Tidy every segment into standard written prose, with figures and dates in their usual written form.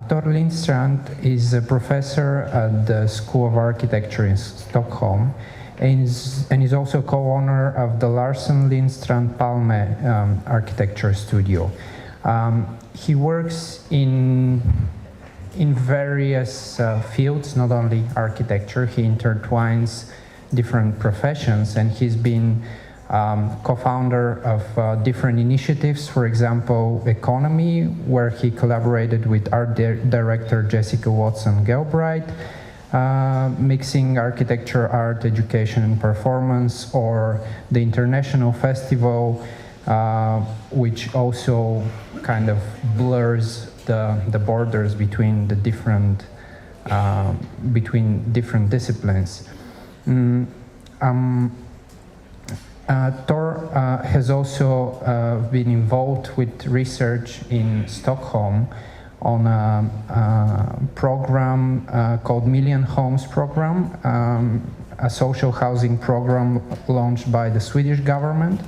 Tor Lindstrand is a professor at the School of Architecture in Stockholm and is also co-owner of the Larsen Lindstrand Palme architecture studio. He works in various fields, not only architecture. He intertwines different professions, and he's been co-founder of different initiatives, for example, Economy, where he collaborated with art director Jessica Watson-Galbraith, mixing architecture, art, education, and performance, or the International Festival, which also kind of blurs the borders between the different disciplines. Tor has also been involved with research in Stockholm on a program called Million Homes Program, a social housing program launched by the Swedish government.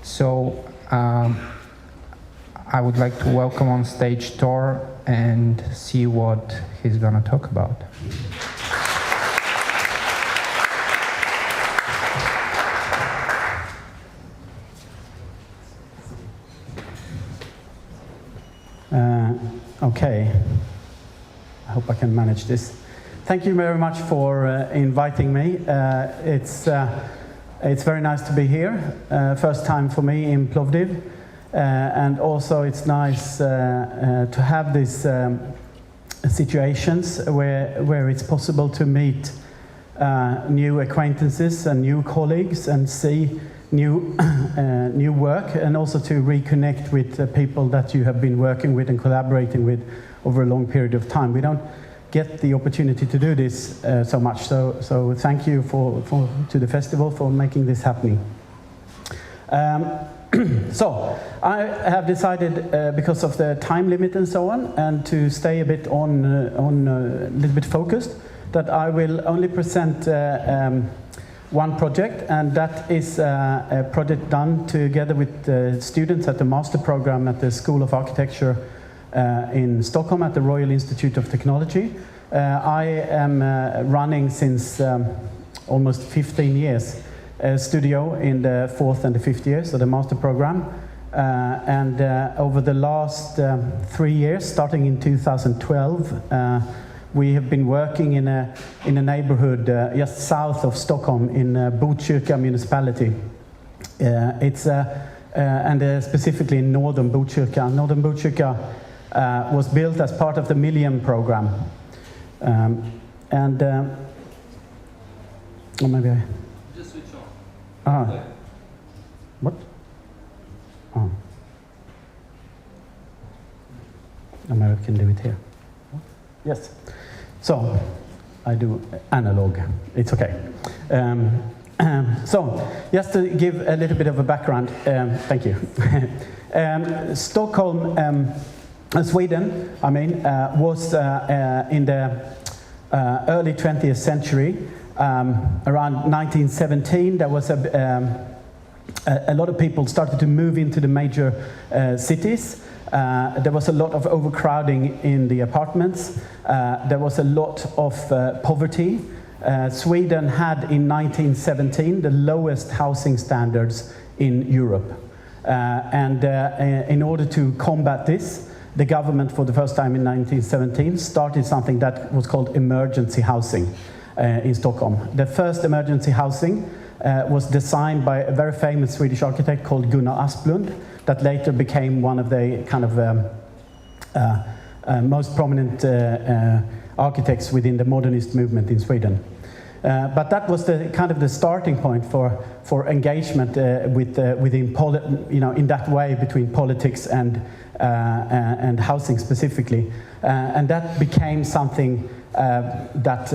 So I would like to welcome on stage Tor and see what he's going to talk about. Okay, I hope I can manage this. Thank you very much for inviting me. It's very nice to be here. First time for me in Plovdiv, and also it's nice to have these situations where it's possible to meet new acquaintances and new colleagues and see new work, and also to reconnect with people that you have been working with and collaborating with over a long period of time. We don't get the opportunity to do this so much, so thank you to the festival for making this happening. So I have decided, because of the time limit and so on, and to stay a bit on a little bit focused, that I will only present one project, and that is a project done together with students at the master program at the School of Architecture in Stockholm at the Royal Institute of Technology. I am running since almost 15 years a studio in the 4th and the 5th years of the master program, and over the last 3 years, starting in 2012, we have been working in a neighborhood just south of Stockholm in Botkyrka municipality. And specifically in northern Botkyrka. Northern Botkyrka was built as part of the Millennium program. Oh, maybe I... Just switch on. What? Oh. Oh, maybe I can do it here. Yes. So, I do analog. It's okay. So, just to give a little bit of a background, thank you. Stockholm, Sweden, I mean, was in the early 20th century, around 1917, there was a lot of people started to move into the major cities. There was a lot of overcrowding in the apartments. There was a lot of poverty. Sweden had in 1917 the lowest housing standards in Europe. In order to combat this, the government for the first time in 1917 started something that was called emergency housing in Stockholm. The first emergency housing was designed by a very famous Swedish architect called Gunnar Asplund, that later became one of the kind of most prominent architects within the modernist movement in Sweden. But that was the kind of the starting point for engagement within in that way between politics and housing specifically, and that became something that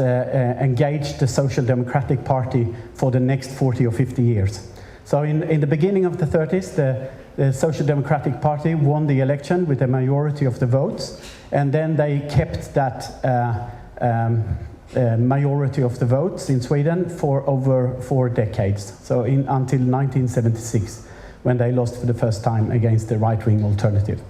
engaged the Social Democratic Party for the next 40 or 50 years. So in the beginning of the 30s, the Social Democratic Party won the election with a majority of the votes, and then they kept that majority of the votes in Sweden for over 4 decades, so until 1976, when they lost for the first time against the right-wing alternative.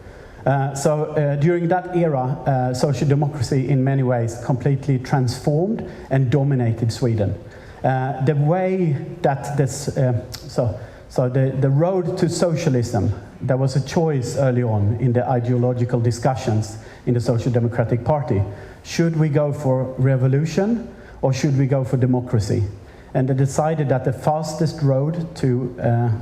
During that era, social democracy in many ways completely transformed and dominated Sweden. The way that the road to socialism, there was a choice early on in the ideological discussions in the Social Democratic Party. Should we go for revolution or should we go for democracy? And they decided that the fastest road to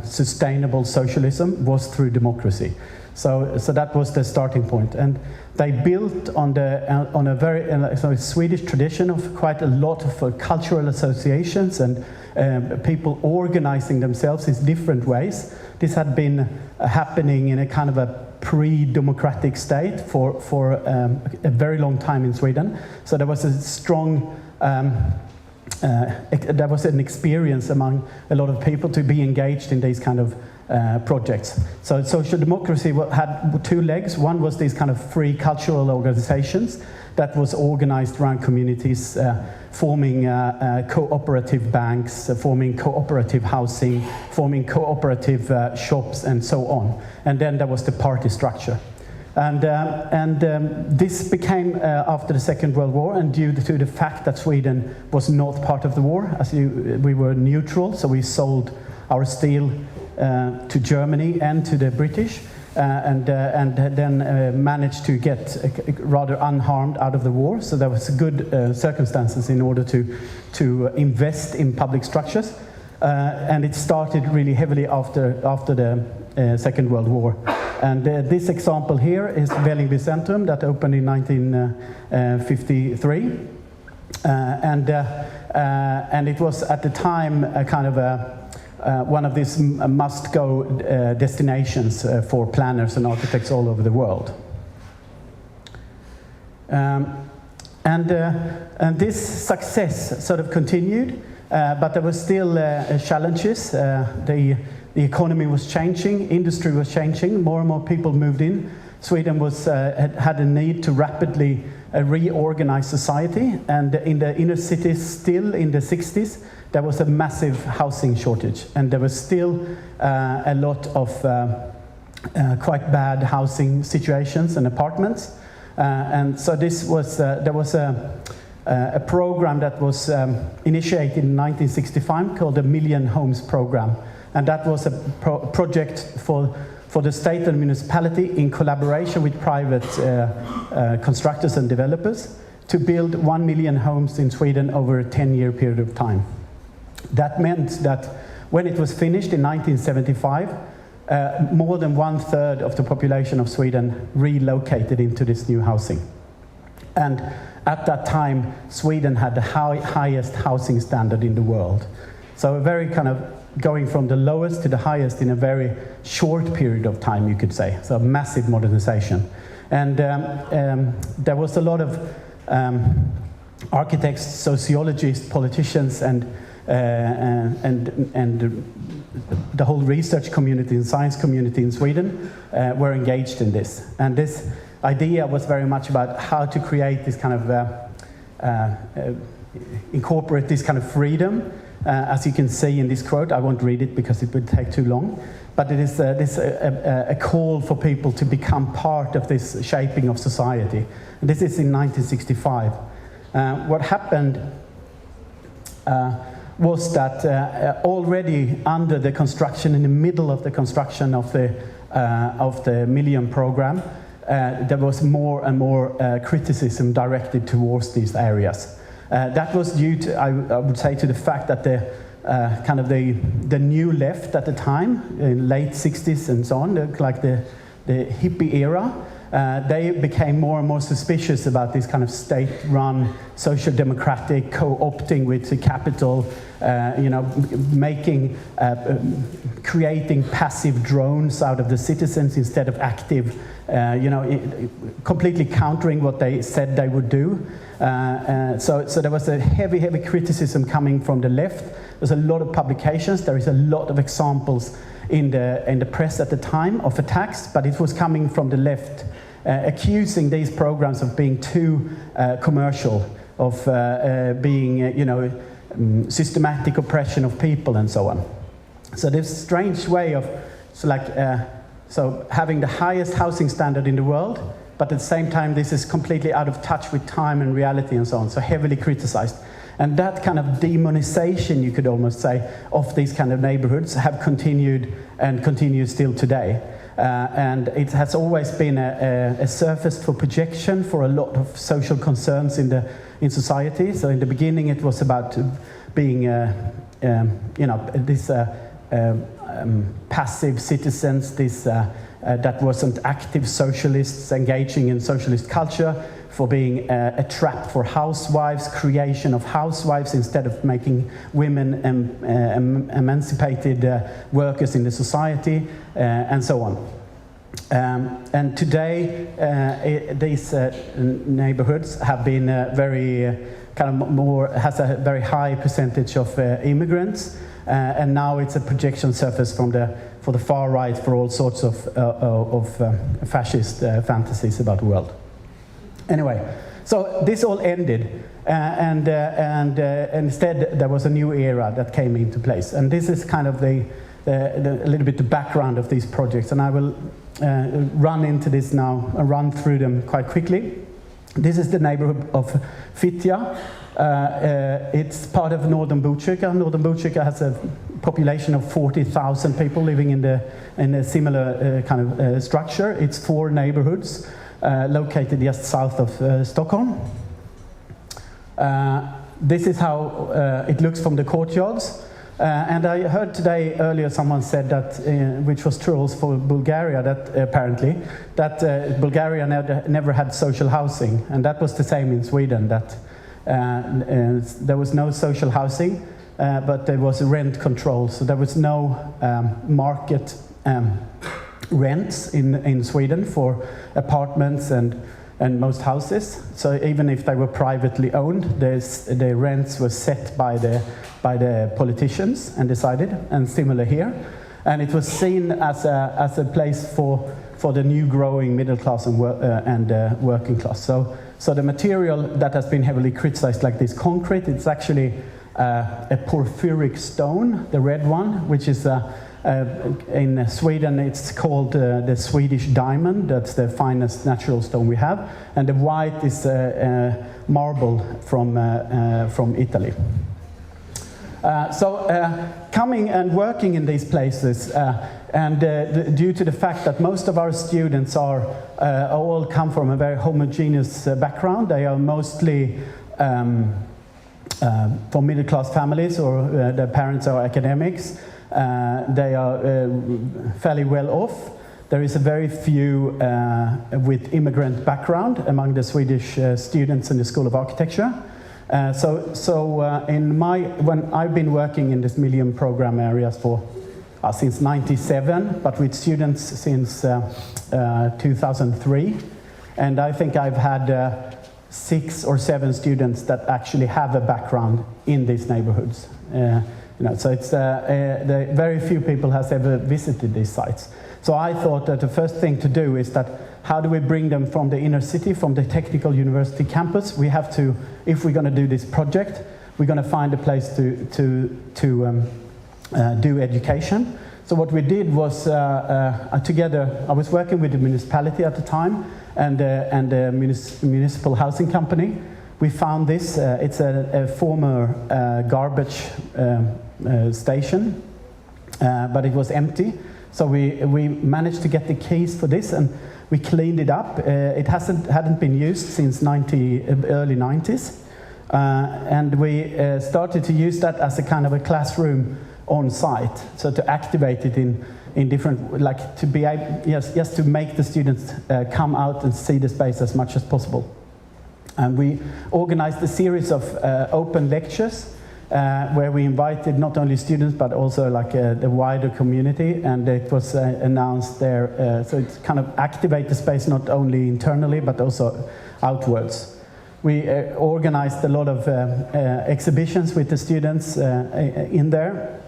sustainable socialism was through democracy. So that was the starting point. And they built on a very Swedish tradition of quite a lot of cultural associations and people organizing themselves in different ways. This had been happening in a kind of a pre-democratic state for a very long time in Sweden. So there was a strong there was an experience among a lot of people to be engaged in these kind of projects. So social democracy had two legs. One was these kind of free cultural organizations that was organized around communities, forming cooperative banks, forming cooperative housing, forming cooperative shops, and so on. And then there was the party structure. And this became after the Second World War, and due to the fact that Sweden was not part of the war, we were neutral, so we sold our steel to Germany and to the British, and then managed to get rather unharmed out of the war. So there was good circumstances in order to invest in public structures, and it started really heavily after the Second World War. And this example here is Vällingby Centrum that opened in 1953, and it was at the time a kind of one of these must-go destinations for planners and architects all over the world. And this success sort of continued, but there were still challenges. The economy was changing, industry was changing, more and more people moved in. Sweden had a need to rapidly reorganize society, and in the inner cities still in the 60s, there was a massive housing shortage, and there was still a lot of quite bad housing situations and apartments. And so this was, there was a program that was initiated in 1965 called the Million Homes Program. And that was a project for the state and municipality in collaboration with private constructors and developers to build 1 million homes in Sweden over a 10-year period of time. That meant that when it was finished in 1975, more than 1/3 of the population of Sweden relocated into this new housing. And at that time, Sweden had the highest housing standard in the world. So a very kind of going from the lowest to the highest in a very short period of time, you could say. So massive modernization. And there was a lot of architects, sociologists, politicians, and the whole research community and science community in Sweden were engaged in this. And this idea was very much about how to create this kind of, incorporate this kind of freedom. As you can see in this quote, I won't read it because it would take too long, but it is a call for people to become part of this shaping of society. And this is in 1965. What happened was that already under the construction, in the middle of the construction of the Million Program, there was more and more criticism directed towards these areas. That was due to, I would say, to the fact that the kind of the new left at the time, in late 60s and so on, like the hippie era, they became more and more suspicious about this kind of state-run, social democratic, co-opting with the capital, creating passive drones out of the citizens instead of active, completely countering what they said they would do. So there was a heavy criticism coming from the left. There's a lot of publications. There is a lot of examples in the press at the time of attacks, but it was coming from the left, accusing these programs of being too commercial, of being, systematic oppression of people and so on. So this strange way of So having the highest housing standard in the world, but at the same time this is completely out of touch with time and reality and so on, so heavily criticized. And that kind of demonization, you could almost say, of these kind of neighborhoods have continued and continues still today. And it has always been a surface for projection for a lot of social concerns in society. So in the beginning it was about being, passive citizens, that wasn't active socialists engaging in socialist culture, for being a trap for housewives, creation of housewives instead of making women emancipated workers in the society, and so on. And today, these neighborhoods have been very has a very high percentage of immigrants, and now it's a projection surface for the far right for all sorts of fascist fantasies about the world. Anyway, so this all ended, and instead there was a new era that came into place, and this is kind of a little bit the background of these projects, and I will run into this now and run through them quite quickly. This is the neighborhood of Fittja. It's part of northern Botkyrka. Northern Botkyrka has a population of 40,000 people living in a similar kind of structure. It's 4 neighborhoods located just south of Stockholm. This is how it looks from the courtyards. And I heard today earlier someone said that, which was true also for Bulgaria, that apparently, that Bulgaria never had social housing, and that was the same in Sweden, that there was no social housing, but there was rent control, so there was no market rents in Sweden for apartments and most houses. So even if they were privately owned, the rents were set by the politicians and decided, and similar here. And it was seen as a place for the new growing middle class and working class. So the material that has been heavily criticized, like this concrete, it's actually a porphyric stone, the red one, which is in Sweden it's called the Swedish diamond. That's the finest natural stone we have, and the white is marble from Italy. Coming and working in these places, due to the fact that most of our students all come from a very homogeneous background, they are mostly from middle-class families, or their parents are academics. They are fairly well off. There is a very few with immigrant background among the Swedish students in the School of Architecture. When I've been working in this Millennium Program areas since '97, but with students since 2003, and I think I've had 6 or 7 students that actually have a background in these neighborhoods. So it's very few people has ever visited these sites. So I thought that the first thing to do is that how do we bring them from the inner city, from the technical university campus? We have to, if we're going to do this project, we're going to find a place to do education. So what we did was together, I was working with the municipality at the time and the municipal housing company. We found this. It's a former garbage station, but it was empty. So we managed to get the keys for this, and we cleaned it up. It hadn't been used since early 90s, and we started to use that as a kind of a classroom on site. So to activate it in different, like to be able, just to make the students come out and see the space as much as possible. And we organized a series of open lectures where we invited not only students but also like the wider community, and it was announced there. So it's kind of activate the space not only internally but also outwards. We organized a lot of exhibitions with the students in there,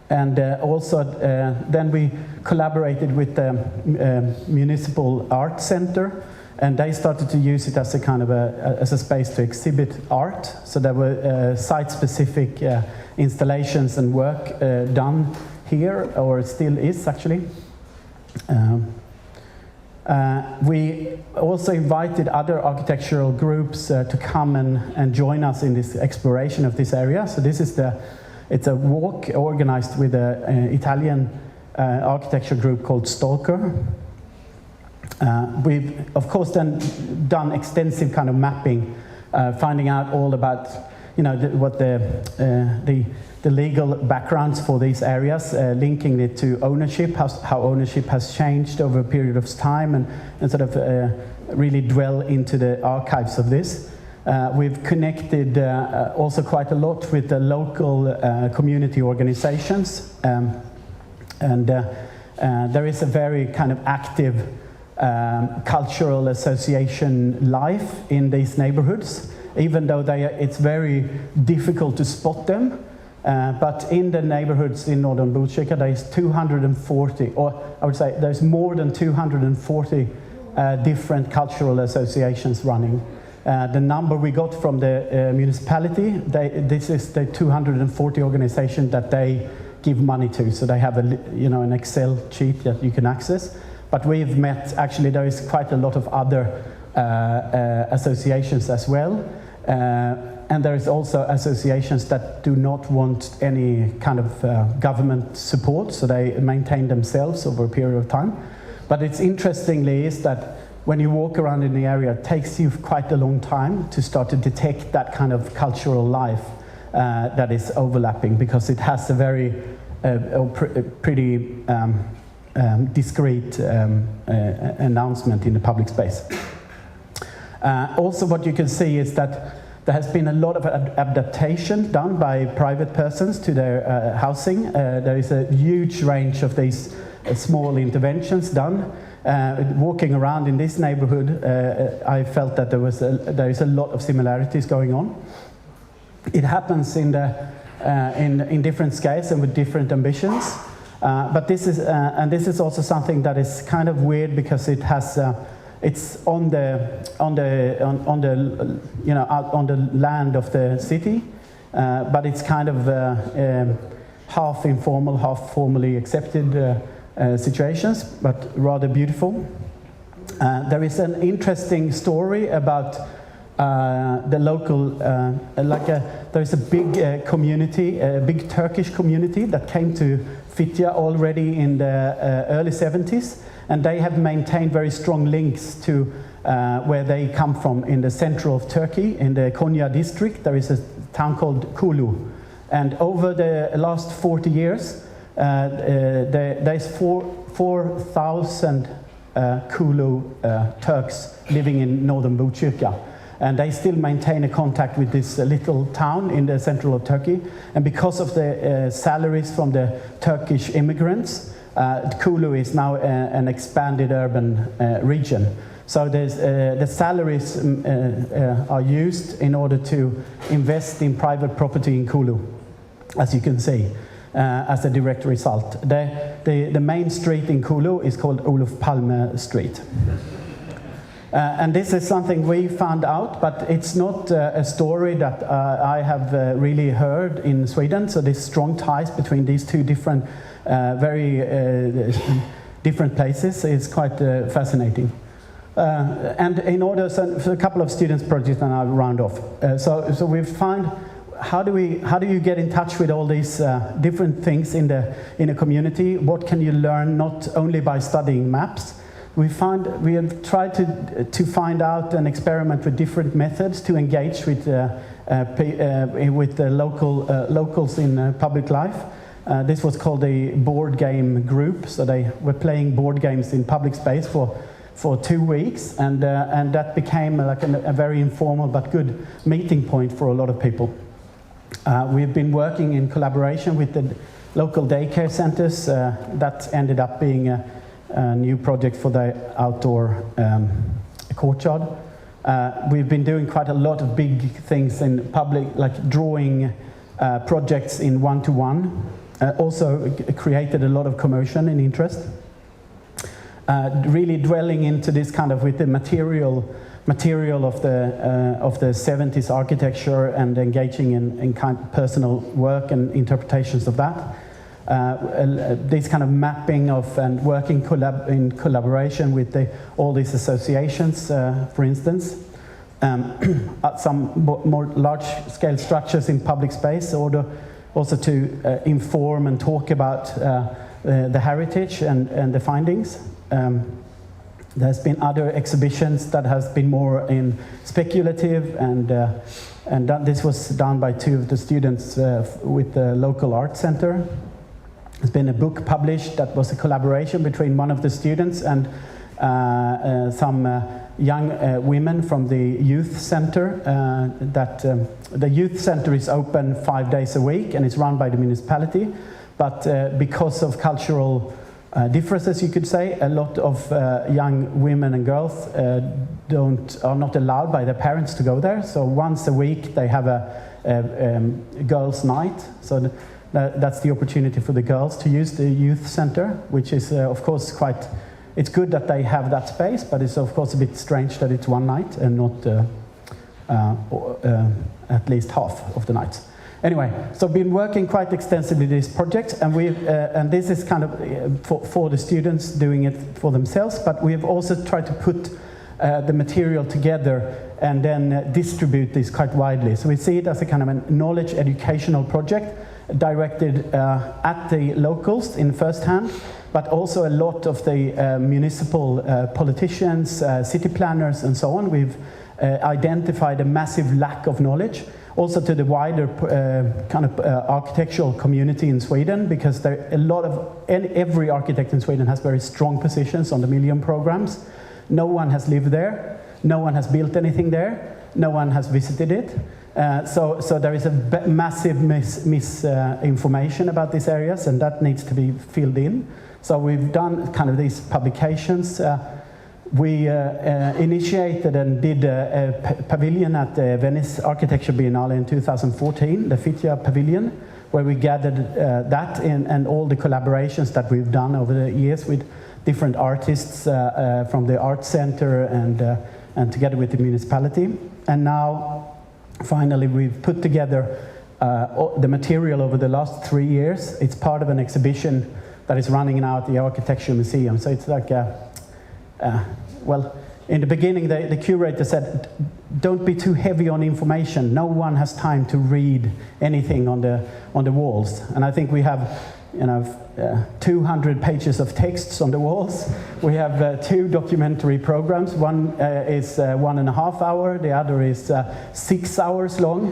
and also then we collaborated with the Municipal Art Center. And they started to use it as a kind of as a space to exhibit art. So there were site-specific installations and work done here, or it still is actually. We also invited other architectural groups to come and join us in this exploration of this area. So this is it's a walk organized with an Italian architecture group called Stalker. We've of course then done extensive kind of mapping, finding out all about what the legal backgrounds for these areas, linking it to ownership, how ownership has changed over a period of time, and sort of really dwell into the archives of this. We've connected also quite a lot with the local community organizations, and there is a very kind of active cultural association life in these neighborhoods, even though it's very difficult to spot them. But in the neighborhoods in northern Botkyrka, there is 240, or I would say there's more than 240 different cultural associations running. The number we got from the municipality, this is the 240 organization that they give money to. So they have an Excel sheet that you can access. But we've met, actually there is quite a lot of other associations as well. And there is also associations that do not want any kind of government support, so they maintain themselves over a period of time. But it's interestingly is that when you walk around in the area, it takes you quite a long time to start to detect that kind of cultural life that is overlapping, because it has a very pretty discreet announcement in the public space. Also what you can see is that there has been a lot of adaptation done by private persons to their housing. There is a huge range of these small interventions done. Walking around in this neighborhood, I felt that there is a lot of similarities going on. It happens in different scales and with different ambitions. But this is also something that is kind of weird, because it has it's on the land of the city, but it's kind of half informal, half formally accepted situations, but rather beautiful. There is an interesting story about the local, there is a big community, a big Turkish community that came to Fitja already in the early 70s, and they have maintained very strong links to where they come from in the center of Turkey, in the Konya district. There is a town called Kulu, and over the last 40 years, there's 4,000 Kulu Turks living in northern Botkyrka. And they still maintain a contact with this little town in the central of Turkey. And because of the salaries from the Turkish immigrants, Kulu is now an expanded urban region. So the salaries are used in order to invest in private property in Kulu, as you can see, as a direct result. The main street in Kulu is called Olof Palme Street. And this is something we found out, but it's not a story that I have really heard in Sweden. So there's strong ties between these two different, very different places. It's quite fascinating. And in order, so a couple of students' projects, and I'll round off. So we've found, how do you get in touch with all these different things in a community? What can you learn not only by studying maps? We have tried to find out and experiment with different methods to engage with the locals in public life. This was called a board game group, so they were playing board games in public space for 2 weeks, and that became like a very informal but good meeting point for a lot of people. We've been working in collaboration with the local daycare centers. That ended up being a new project for the outdoor courtyard. We've been doing quite a lot of big things in public, like drawing projects in one-to-one. Also created a lot of commotion and interest. Really dwelling into this kind of with the material of the 70s architecture, and engaging in kind of personal work and interpretations of that. this kind of mapping of and working in collaboration with all these associations, for instance. Some more large-scale structures in public space, also to inform and talk about the heritage and the findings. There's been other exhibitions that has been more in speculative, and this was done by two of the students with the local art center. There's been a book published that was a collaboration between one of the students and some young women from the youth center. The youth center is open 5 days a week and it's run by the municipality, but because of cultural differences, you could say, a lot of young women and girls are not allowed by their parents to go there. So once a week they have a girls' night. So that's the opportunity for the girls to use the youth center, which is of course quite. It's good that they have that space, but it's of course a bit strange that it's one night and not at least half of the nights. Anyway, so I've been working quite extensively this project, and and this is kind of for the students doing it for themselves, but we have also tried to put the material together and then distribute this quite widely. So we see it as a kind of a knowledge educational project directed at the locals in first hand, but also a lot of the municipal politicians, city planners and so on. We've identified a massive lack of knowledge, also to the wider kind of architectural community in Sweden, because there a lot of every architect in Sweden has very strong positions on the Million programs. No one has lived there, no one has built anything there, no one has visited it. So there is a massive misinformation about these areas, and that needs to be filled in. So we've done kind of these publications. We initiated and did a pavilion at the Venice Architecture Biennale in 2014, the Fittja Pavilion, where we gathered that in, and all the collaborations that we've done over the years with different artists from the art center and together with the municipality. And now, finally, we've put together the material over the last 3 years. It's part of an exhibition that is running now at the Architecture Museum. So it's like well, in the beginning, the curator said, don't be too heavy on information. No one has time to read anything on the walls. And I think we have, 200 pages of texts on the walls. We have 2 documentary programs. One is 1.5 hours. The other is 6 hours long.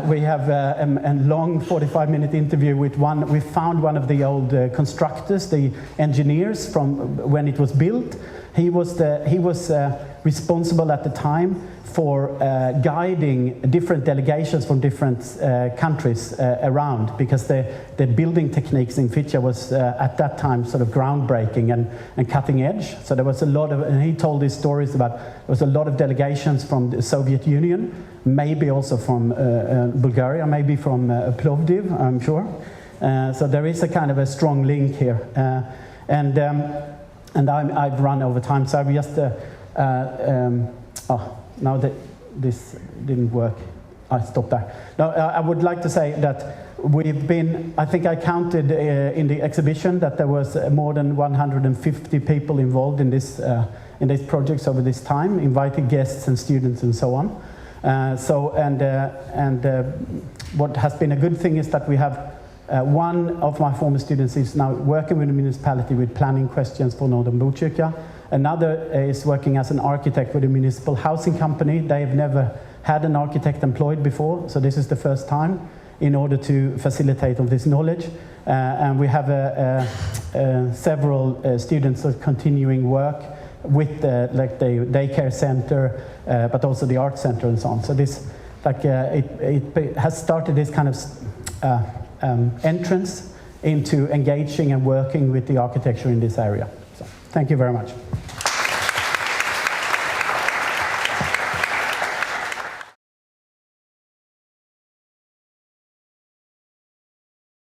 We have a long 45-minute interview with one. We found one of the old constructors, the engineers from when it was built. He was responsible at the time for guiding different delegations from different countries around, because the building techniques in Fittja was at that time sort of groundbreaking and cutting edge. So there was a lot of, and he told these stories about, there was a lot of delegations from the Soviet Union, maybe also from Bulgaria, maybe from Plovdiv, I'm sure. So there is a kind of a strong link here. And I've run over time, so I've just, now that this didn't work, I stopped there. Now, I would like to say that we've been, I think I counted in the exhibition that there was more than 150 people involved in these projects over this time, invited guests and students and so on. What has been a good thing is that we have one of my former students is now working with the municipality with planning questions for Northern Botkyrka. Another is working as an architect with a municipal housing company. They have never had an architect employed before, so this is the first time in order to facilitate all this knowledge. And we have several students of continuing work with like the daycare center, but also the art center and so on. So this, like, it has started this kind of entrance into engaging and working with the architecture in this area. So, thank you very much.